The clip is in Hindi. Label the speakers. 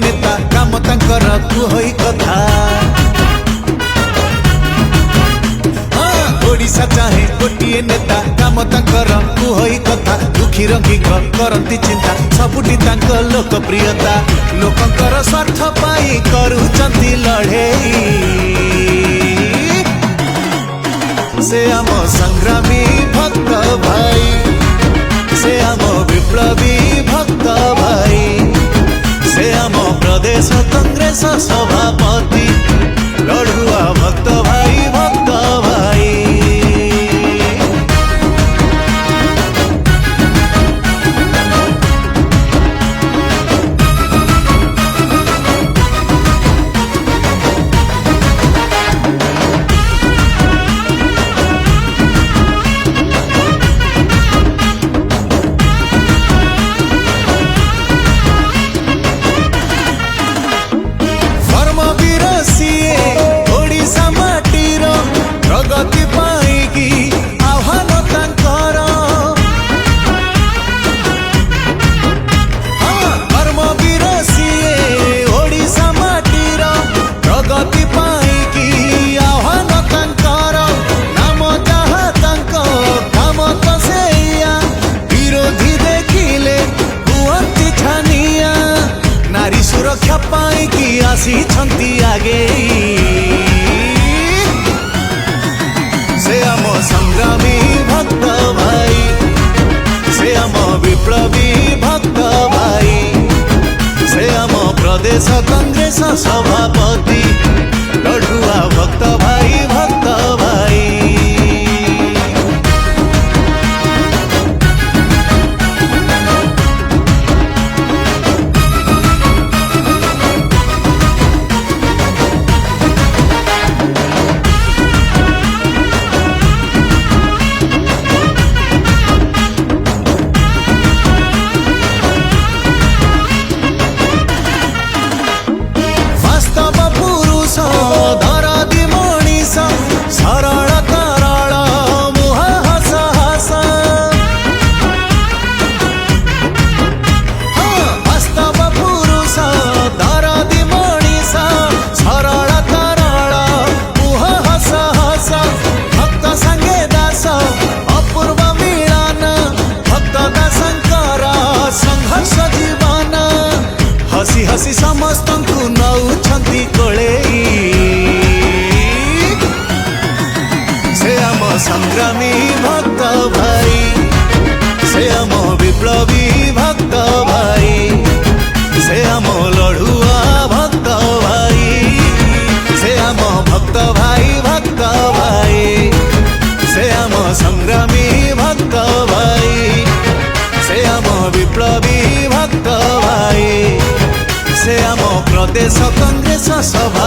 Speaker 1: नेता काम तांकर कुहई कथा ओडिशा चाहे गोटे नेता काम तांकर कुहई कथा दुखी रंगी करती चिंता सबुठी तांक लोकप्रियता लोकंकर स्वार्थ पाई करूचंती लड़ेई से आम संग्रामी भक्त भाई से आम विप्लवी भक्त भाई से आम प्रदेश कांग्रेस सभापति लड़ुआ भक्त भाई भक्त भाई। प्रगति पाईकी आह्वान तांकर कर्मवीर सीए ओडिशा माटीर प्रगति पाईकी आह्वान तांकर नाम जहा तांक काम तो सेया विरोधी देखिले कुहंती छानिया नारी सुरक्षा पाईकी आसी छंती आगे से आम संग्रामी भक्त भाई से आम विप्लवी भक्त भाई से आम प्रदेश कांग्रेस सभापति लड़ुआ भक्त भाई भक्त भाई। हसी हसी समस्त को नौछंती कोलेई से आम संग्रामी भक्त भाई से आम विप्लवी भक्त भाई से आम लड़ुआ भक्त भाई से आम भक्त भाई भक्त भाई से आम संग्रामी भक्त भाई से आम विप्लवी भक्त भाई से आम प्रदेश कांग्रेस सभा